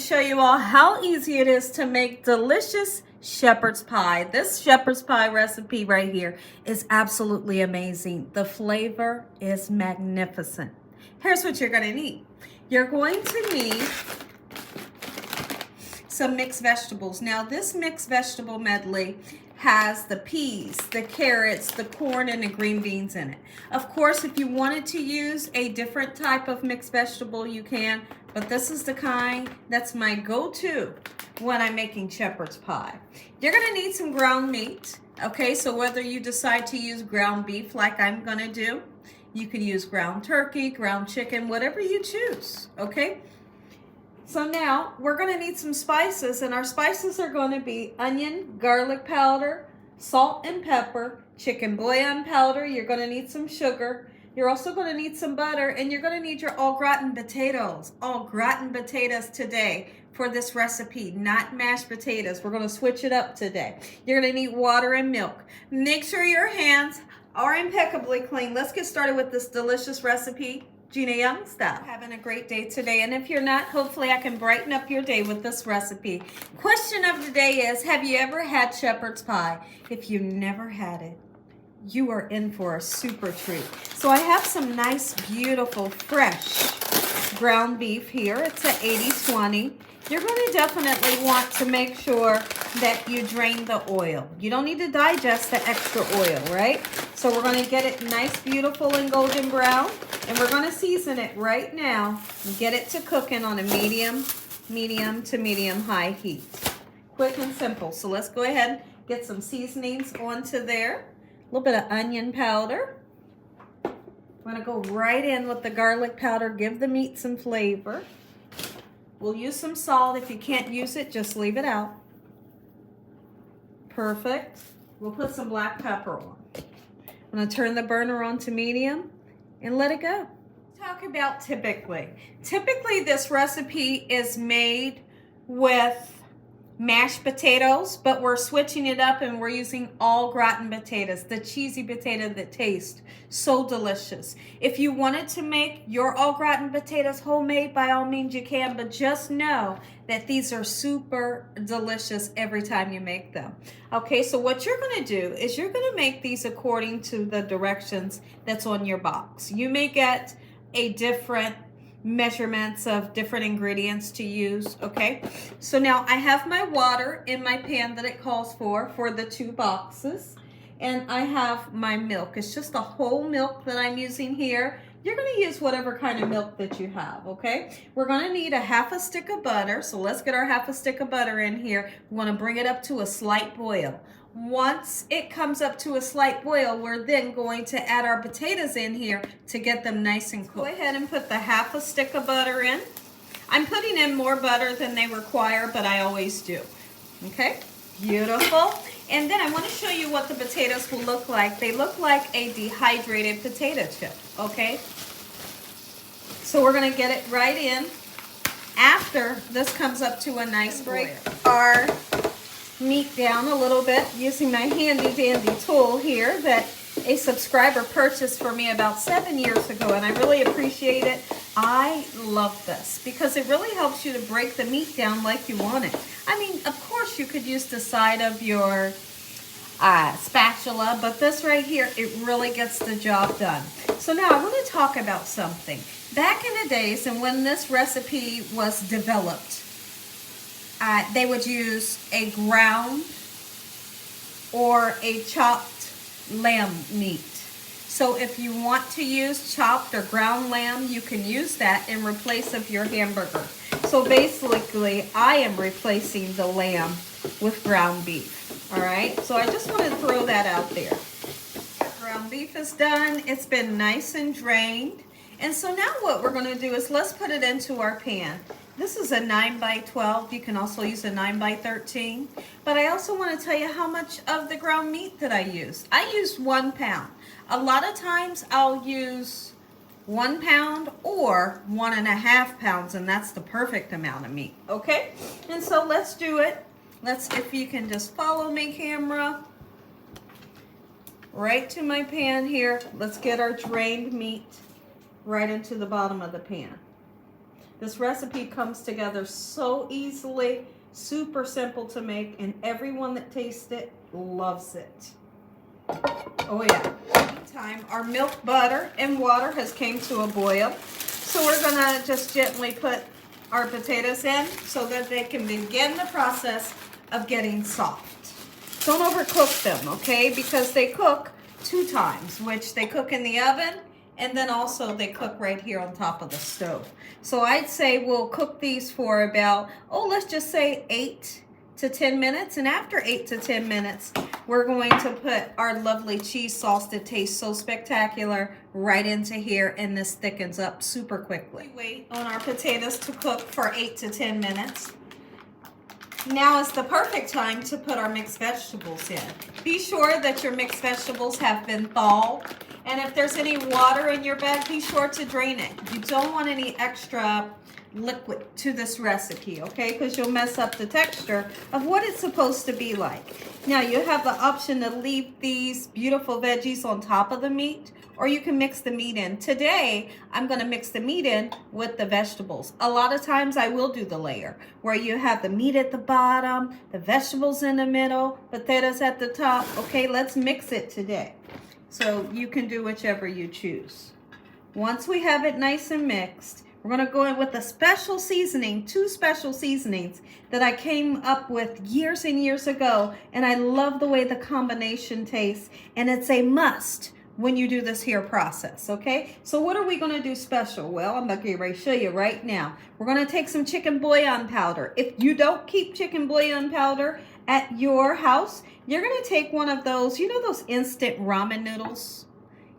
show you all how easy it is to make delicious shepherd's pie. This shepherd's pie recipe right here is absolutely amazing. The flavor is magnificent. Here's what you're going to need. You're going to need some mixed vegetables. Now this mixed vegetable medley has the peas, the carrots, the corn, and the green beans in it. Of course, if you wanted to use a different type of mixed vegetable, you can, but this is the kind that's my go-to when I'm making shepherd's pie. You're gonna need some ground meat, okay? So whether you decide to use ground beef like I'm gonna do, you can use ground turkey, ground chicken, whatever you choose, okay? So now we're going to need some spices, and our spices are going to be onion, garlic powder, salt and pepper, chicken bouillon powder. You're going to need some sugar. You're also going to need some butter, and you're going to need your all gratin potatoes. All gratin potatoes today for this recipe, not mashed potatoes. We're going to switch it up today. You're going to need water and milk. Make sure your hands are impeccably clean. Let's get started with this delicious recipe. Gina Young style. Having a great day today, and if you're not, hopefully I can brighten up your day with this recipe. Question of the day is, have you ever had shepherd's pie? If you've never had it, you are in for a super treat. So I have some nice, beautiful, fresh ground beef here. It's an 80-20. You're going to definitely want to make sure that you drain the oil. You don't need to digest the extra oil, right? So we're going to get it nice, beautiful, and golden brown. And we're going to season it right now and get it to cooking on a medium to medium high heat. Quick and simple. So let's go ahead and get some seasonings onto there. A little bit of onion powder. I'm going to go right in with the garlic powder. Give the meat some flavor. We'll use some salt. If you can't use it, just leave it out. Perfect. We'll put some black pepper on. I'm going to turn the burner on to medium and let it go. Talk about typically. Typically this recipe is made with mashed potatoes, but we're switching it up and we're using all gratin potatoes, the cheesy potato that tastes so delicious. If you wanted to make your all gratin potatoes homemade, by all means you can, but just know that these are super delicious every time you make them. Okay, so what you're going to do is you're going to make these according to the directions that's on your box. You may get a different measurements of different ingredients to use, okay? So now I have my water in my pan that it calls for the 2 boxes, and I have my milk. It's just a whole milk that I'm using here. You're going to use whatever kind of milk that you have, okay? We're going to need a half a stick of butter, so let's get our half a stick of butter in here. We want to bring it up to a slight boil. Once it comes up to a slight boil, we're then going to add our potatoes in here to get them nice and cooked. Go ahead and put the half a stick of butter in. I'm putting in more butter than they require, but I always do. Okay, beautiful. And then I want to show you what the potatoes will look like. They look like a dehydrated potato chip, okay? So we're going to get it right in after this comes up to a nice boil. Our meat down a little bit using my handy dandy tool here that a subscriber purchased for me about 7 years ago, and I really appreciate it. I love this because it really helps you to break the meat down like you want it. I mean, of course you could use the side of your spatula, but this right here, it really gets the job done. So now I want to talk about something. Back in the days and when this recipe was developed, they would use a ground or a chopped lamb meat. So if you want to use chopped or ground lamb, you can use that in replace of your hamburger. So basically, I am replacing the lamb with ground beef. All right, so I just want to throw that out there. Ground beef is done. It's been nice and drained. And so now what we're going to do is let's put it into our pan. This is a 9x12. You can also use a 9x13. But I also want to tell you how much of the ground meat that I used. I used 1 pound. A lot of times I'll use 1 pound or 1.5 pounds, and that's the perfect amount of meat, okay? And so let's do it. If you can just follow me, camera. Right to my pan here. Let's get our drained meat right into the bottom of the pan. This recipe comes together so easily, super simple to make, and everyone that tastes it loves it. Oh yeah. Meantime, our milk, butter, and water has came to a boil. So we're gonna just gently put our potatoes in so that they can begin the process of getting soft. Don't overcook them, okay? Because they cook 2 times, which they cook in the oven and then also they cook right here on top of the stove. So I'd say we'll cook these for about, let's just say 8 to 10 minutes. And after 8 to 10 minutes, we're going to put our lovely cheese sauce that tastes so spectacular right into here, and this thickens up super quickly. We wait on our potatoes to cook for 8 to 10 minutes. Now is the perfect time to put our mixed vegetables in. Be sure that your mixed vegetables have been thawed, and if there's any water in your bag, be sure to drain it. You don't want any extra liquid to this recipe, okay? Because you'll mess up the texture of what it's supposed to be like. Now you have the option to leave these beautiful veggies on top of the meat, or you can mix the meat in. Today, I'm going to mix the meat in with the vegetables. A lot of times I will do the layer where you have the meat at the bottom, the vegetables in the middle, potatoes at the top. Okay, let's mix it today. So you can do whichever you choose. Once we have it nice and mixed, we're going to go in with a special seasoning, 2 special seasonings that I came up with years and years ago, and I love the way the combination tastes, and it's a must when you do this here process, okay? So what are we going to do special? Well, I'm going to show you right now. We're going to take some chicken bouillon powder. If you don't keep chicken bouillon powder at your house, you're going to take one of those, you know those instant ramen noodles?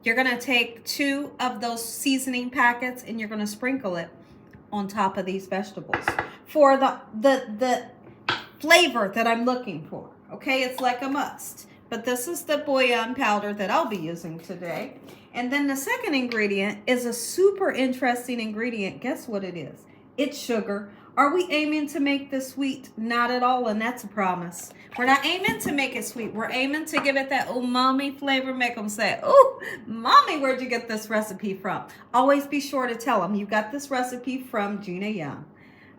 You're going to take 2 of those seasoning packets and you're going to sprinkle it on top of these vegetables for the flavor that I'm looking for. Okay, it's like a must. But this is the bouillon powder that I'll be using today. And then the second ingredient is a super interesting ingredient. Guess what it is? It's sugar. Are we aiming to make this sweet? Not at all, and that's a promise. We're not aiming to make it sweet. We're aiming to give it that umami flavor, make them say, "Oh, mommy, where'd you get this recipe from?" Always be sure to tell them you got this recipe from Gina Young,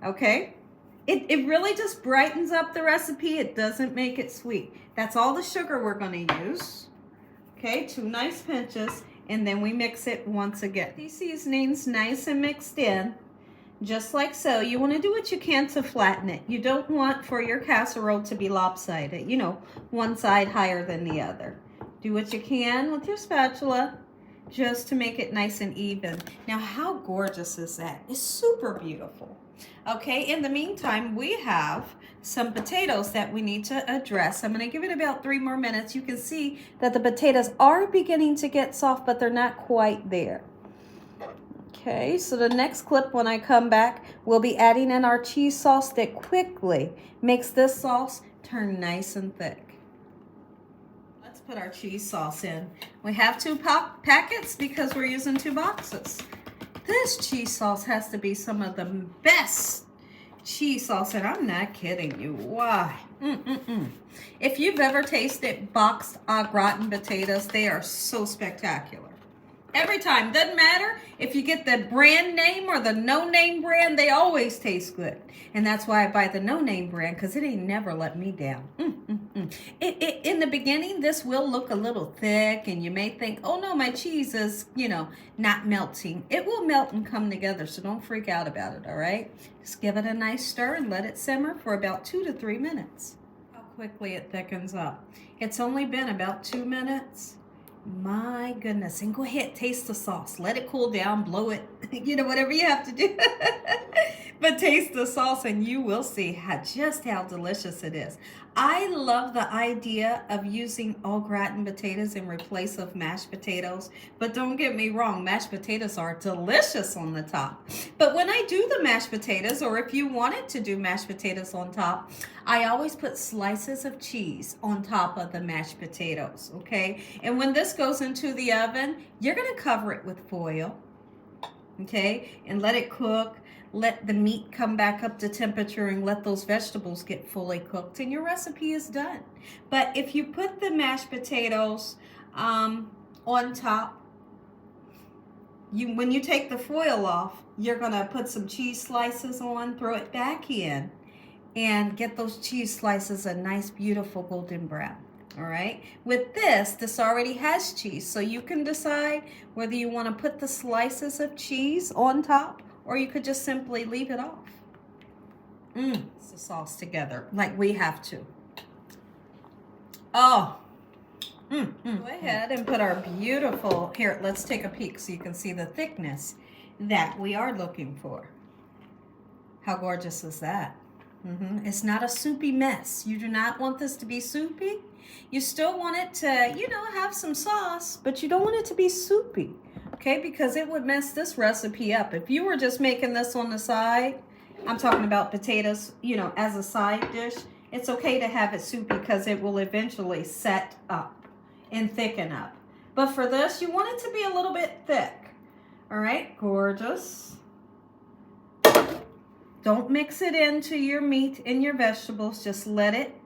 okay? It really just brightens up the recipe. It doesn't make it sweet. That's all the sugar we're going to use, okay? 2 nice pinches, and then we mix it once again. These seasonings nice and mixed in. Just like so. You want to do what you can to flatten it. You don't want for your casserole to be lopsided, you know, one side higher than the other. Do what you can with your spatula just to make it nice and even. Now, how gorgeous is that? It's super beautiful. Okay, in the meantime, we have some potatoes that we need to address. I'm going to give it about 3 more minutes. You can see that the potatoes are beginning to get soft, but they're not quite there. Okay, so the next clip when I come back, we'll be adding in our cheese sauce that quickly makes this sauce turn nice and thick. Let's put our cheese sauce in. We have 2 packets because we're using 2 boxes. This cheese sauce has to be some of the best cheese sauce, and I'm not kidding you. Why? If you've ever tasted boxed gratin potatoes, they are so spectacular. Every time, doesn't matter if you get the brand name or the no-name brand, they always taste good. And that's why I buy the no-name brand, because it ain't never let me down. In the beginning, this will look a little thick, and you may think, oh no, my cheese is, you know, not melting. It will melt and come together, so don't freak out about it, all right? Just give it a nice stir and let it simmer for about 2 to 3 minutes. How quickly it thickens up. It's only been about 2 minutes. My goodness. And go ahead, taste the sauce. Let it cool down, blow it, you know, whatever you have to do. But taste the sauce and you will see just how delicious it is. I love the idea of using all gratin potatoes in replace of mashed potatoes. But don't get me wrong, mashed potatoes are delicious on the top. But when I do the mashed potatoes, or if you wanted to do mashed potatoes on top, I always put slices of cheese on top of the mashed potatoes, okay? And when this goes into the oven, you're going to cover it with foil, okay? And let it cook. Let the meat come back up to temperature and let those vegetables get fully cooked, and your recipe is done. But if you put the mashed potatoes on top, when you take the foil off, you're gonna put some cheese slices on, throw it back in, and get those cheese slices a nice, beautiful golden brown. All right. With this already has cheese, so you can decide whether you want to put the slices of cheese on top, or you could just simply leave it off. It's the sauce together like we have to. Oh. Go ahead and put our beautiful, here, let's take a peek so you can see the thickness that we are looking for. How gorgeous is that? It's not a soupy mess. You do not want this to be soupy. You still want it to, you know, have some sauce, but you don't want it to be soupy, okay? Because it would mess this recipe up. If you were just making this on the side, I'm talking about potatoes, you know, as a side dish, it's okay to have it soupy because it will eventually set up and thicken up. But for this, you want it to be a little bit thick. All right, gorgeous. Don't mix it into your meat and your vegetables. Just let it,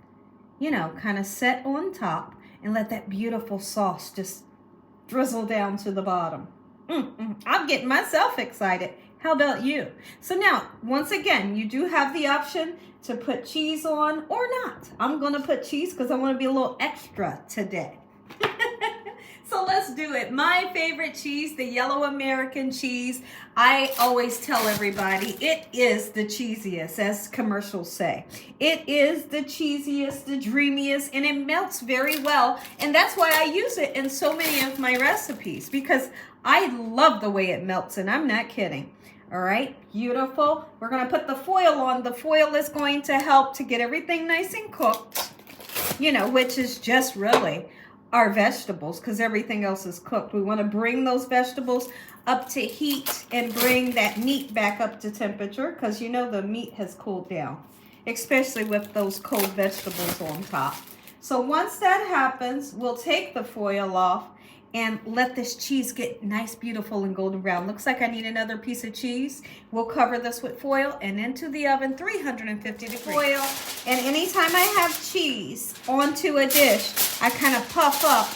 you know, kind of set on top and let that beautiful sauce just drizzle down to the bottom. I'm getting myself excited. How about you? So now, once again, you do have the option to put cheese on or not. I'm going to put cheese because I want to be a little extra today. So let's do it. My favorite cheese, the yellow American cheese. I always tell everybody it is the cheesiest, as commercials say. It is the cheesiest, the dreamiest, and it melts very well. And that's why I use it in so many of my recipes, because I love the way it melts, and I'm not kidding. All right, beautiful. We're going to put the foil on. The foil is going to help to get everything nice and cooked, you know, which is just really our vegetables, because everything else is cooked. We want to bring those vegetables up to heat and bring that meat back up to temperature, because you know the meat has cooled down, especially with those cold vegetables on top. So once that happens, we'll take the foil off and let this cheese get nice, beautiful, and golden brown. Looks like I need another piece of cheese. We'll cover this with foil and into the oven, 350 degrees. Foil. And anytime I have cheese onto a dish, I kind of puff up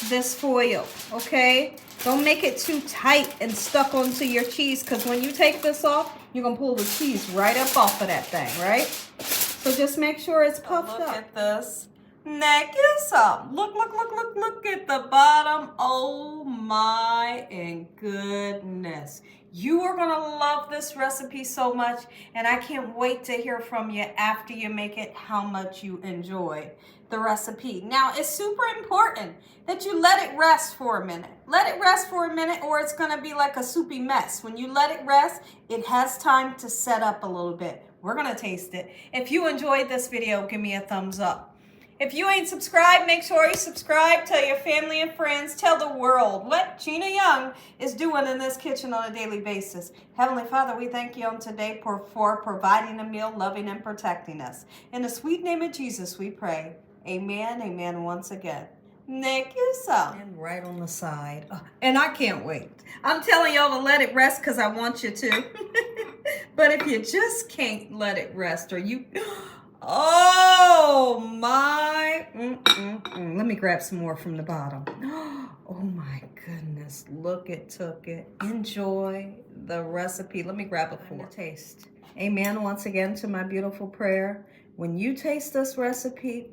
this foil, okay? Don't make it too tight and stuck onto your cheese, because when you take this off, you're going to pull the cheese right up off of that thing, right? So just make sure it's puffed up. Look at this. Neck is up. Look at the bottom. Oh my and goodness. You are going to love this recipe so much, and I can't wait to hear from you after you make it how much you enjoyed the recipe. Now, it's super important that you let it rest for a minute. Let it rest for a minute, or it's going to be like a soupy mess. When you let it rest, it has time to set up a little bit. We're going to taste it. If you enjoyed this video, give me a thumbs up. If you ain't subscribed, make sure you subscribe. Tell your family and friends. Tell the world what Gina Young is doing in this kitchen on a daily basis. Heavenly Father, we thank you on today for providing a meal, loving and protecting us. In the sweet name of Jesus, we pray. Amen, amen once again. Thank you so. And right on the side. And I can't wait. I'm telling y'all to let it rest because I want you to. But if you just can't let it rest, or you... Oh my, let me grab some more from the bottom. Oh my goodness, look it, took it. Enjoy the recipe. Let me grab a fork. Taste. Amen once again to my beautiful prayer. When you taste this recipe,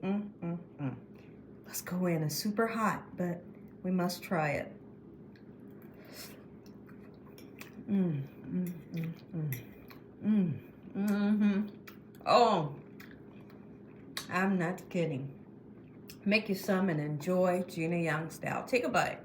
let's go in. It's super hot, but we must try it. Oh, I'm not kidding. Make you some and enjoy Gina Young style. Take a bite.